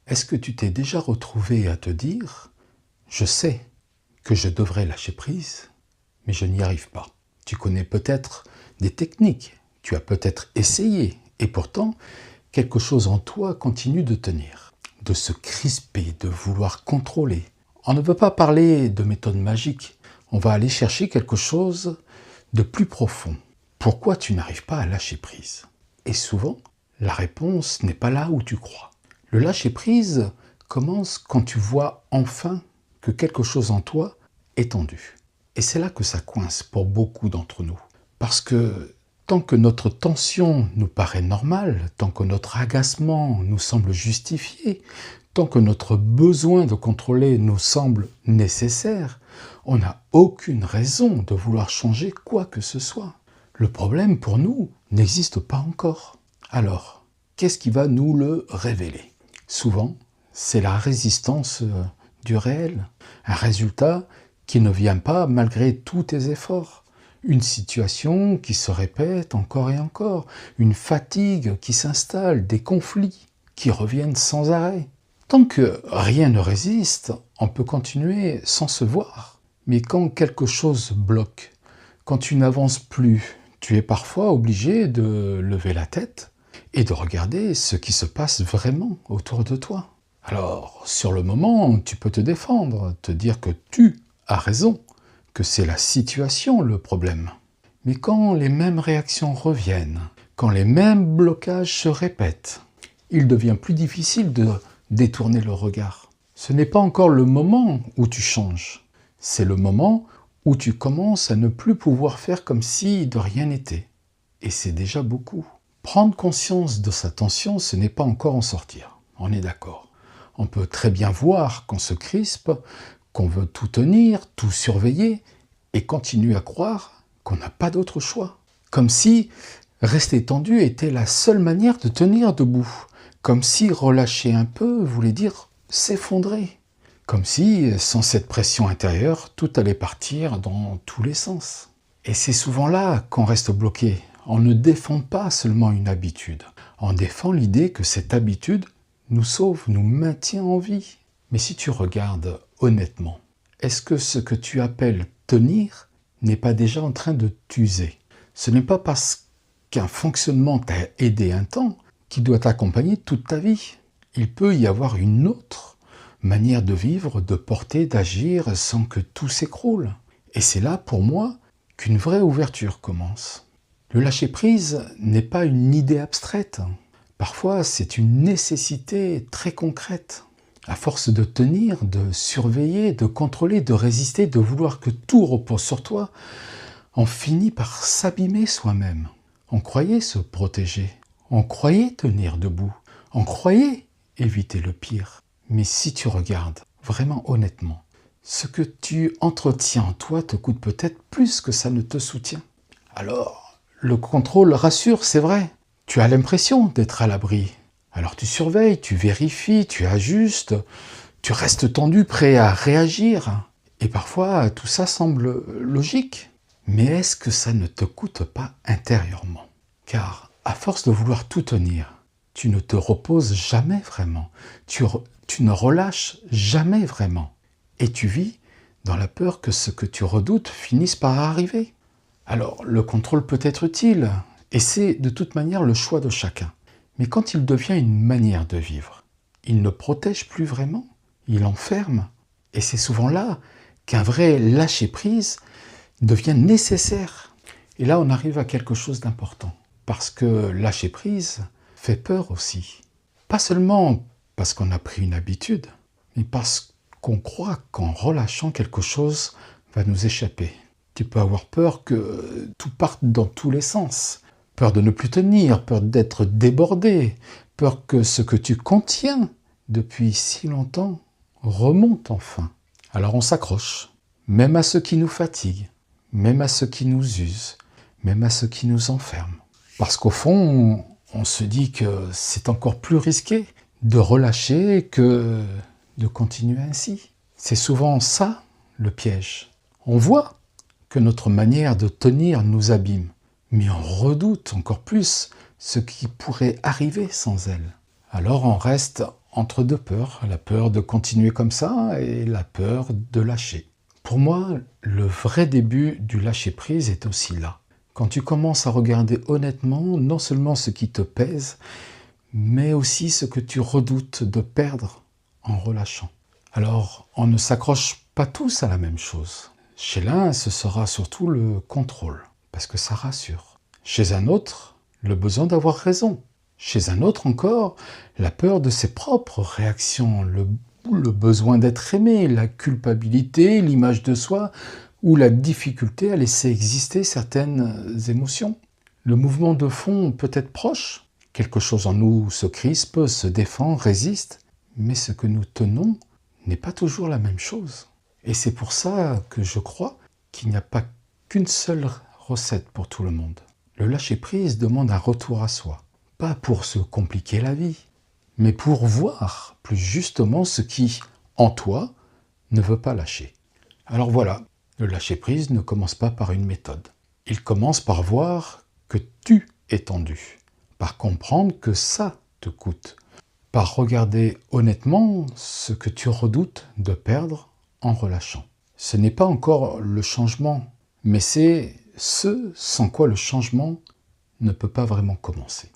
Est-ce que tu t'es déjà retrouvé à te dire « Je sais que je devrais lâcher prise, mais je n'y arrive pas ». Tu connais peut-être des techniques, tu as peut-être essayé, et pourtant, quelque chose en toi continue de tenir, de se crisper, de vouloir contrôler. On ne veut pas parler de méthode magique, on va aller chercher quelque chose de plus profond. Pourquoi tu n'arrives pas à lâcher prise? Et souvent, la réponse n'est pas là où tu crois. Le lâcher-prise commence quand tu vois enfin que quelque chose en toi est tendu. Et c'est là que ça coince pour beaucoup d'entre nous. Parce que tant que notre tension nous paraît normale, tant que notre agacement nous semble justifié, tant que notre besoin de contrôler nous semble nécessaire, on n'a aucune raison de vouloir changer quoi que ce soit. Le problème pour nous n'existe pas encore. Alors, qu'est-ce qui va nous le révéler? Souvent, c'est la résistance du réel. Un résultat qui ne vient pas malgré tous tes efforts. Une situation qui se répète encore et encore. Une fatigue qui s'installe, des conflits qui reviennent sans arrêt. Tant que rien ne résiste, on peut continuer sans se voir. Mais quand quelque chose bloque, quand tu n'avances plus, tu es parfois obligé de lever la tête et de regarder ce qui se passe vraiment autour de toi. Alors, sur le moment, tu peux te défendre, te dire que tu as raison, que c'est la situation le problème. Mais quand les mêmes réactions reviennent, quand les mêmes blocages se répètent, il devient plus difficile de détourner le regard. Ce n'est pas encore le moment où tu changes, c'est le moment où tu commences à ne plus pouvoir faire comme si de rien n'était. Et c'est déjà beaucoup. Prendre conscience de sa tension, ce n'est pas encore en sortir. On est d'accord. On peut très bien voir qu'on se crispe, qu'on veut tout tenir, tout surveiller, et continuer à croire qu'on n'a pas d'autre choix. Comme si rester tendu était la seule manière de tenir debout. Comme si relâcher un peu voulait dire s'effondrer. Comme si, sans cette pression intérieure, tout allait partir dans tous les sens. Et c'est souvent là qu'on reste bloqué. On ne défend pas seulement une habitude. On défend l'idée que cette habitude nous sauve, nous maintient en vie. Mais si tu regardes honnêtement, est-ce que ce que tu appelles tenir n'est pas déjà en train de t'user? Ce n'est pas parce qu'un fonctionnement t'a aidé un temps qu'il doit t'accompagner toute ta vie. Il peut y avoir une autre manière de vivre, de porter, d'agir sans que tout s'écroule. Et c'est là, pour moi, qu'une vraie ouverture commence. Le lâcher-prise n'est pas une idée abstraite. Parfois, c'est une nécessité très concrète. À force de tenir, de surveiller, de contrôler, de résister, de vouloir que tout repose sur toi, on finit par s'abîmer soi-même. On croyait se protéger, on croyait tenir debout, on croyait éviter le pire. Mais si tu regardes vraiment honnêtement, ce que tu entretiens en toi te coûte peut-être plus que ça ne te soutient. Alors, le contrôle rassure, c'est vrai. Tu as l'impression d'être à l'abri. Alors tu surveilles, tu vérifies, tu ajustes, tu restes tendu, prêt à réagir. Et parfois, tout ça semble logique. Mais est-ce que ça ne te coûte pas intérieurement? Car, à force de vouloir tout tenir, tu ne te reposes jamais vraiment. Tu ne relâches jamais vraiment. Et tu vis dans la peur que ce que tu redoutes finisse par arriver. Alors, le contrôle peut être utile, et c'est de toute manière le choix de chacun. Mais quand il devient une manière de vivre, il ne protège plus vraiment, il enferme. Et c'est souvent là qu'un vrai lâcher-prise devient nécessaire. Et là, on arrive à quelque chose d'important. Parce que lâcher-prise fait peur aussi. Pas seulement parce qu'on a pris une habitude, mais parce qu'on croit qu'en relâchant quelque chose va nous échapper. Tu peux avoir peur que tout parte dans tous les sens. Peur de ne plus tenir, peur d'être débordé, peur que ce que tu contiens depuis si longtemps remonte enfin. Alors on s'accroche, même à ce qui nous fatigue, même à ce qui nous use, même à ce qui nous enferme. Parce qu'au fond, on se dit que c'est encore plus risqué de relâcher que de continuer ainsi. C'est souvent ça, le piège. On voit que notre manière de tenir nous abîme, mais on redoute encore plus ce qui pourrait arriver sans elle. Alors on reste entre deux peurs, la peur de continuer comme ça et la peur de lâcher. Pour moi, le vrai début du lâcher-prise est aussi là. Quand tu commences à regarder honnêtement non seulement ce qui te pèse, mais aussi ce que tu redoutes de perdre en relâchant. Alors, on ne s'accroche pas tous à la même chose. Chez l'un, ce sera surtout le contrôle, parce que ça rassure. Chez un autre, le besoin d'avoir raison. Chez un autre encore, la peur de ses propres réactions, le besoin d'être aimé, la culpabilité, l'image de soi, ou la difficulté à laisser exister certaines émotions. Le mouvement de fond peut être proche. Quelque chose en nous se crispe, se défend, résiste, mais ce que nous tenons n'est pas toujours la même chose. Et c'est pour ça que je crois qu'il n'y a pas qu'une seule recette pour tout le monde. Le lâcher-prise demande un retour à soi, pas pour se compliquer la vie, mais pour voir plus justement ce qui, en toi, ne veut pas lâcher. Alors voilà, le lâcher-prise ne commence pas par une méthode. Il commence par voir que tu es tendu, par comprendre que ça te coûte, par regarder honnêtement ce que tu redoutes de perdre en relâchant. Ce n'est pas encore le changement, mais c'est ce sans quoi le changement ne peut pas vraiment commencer.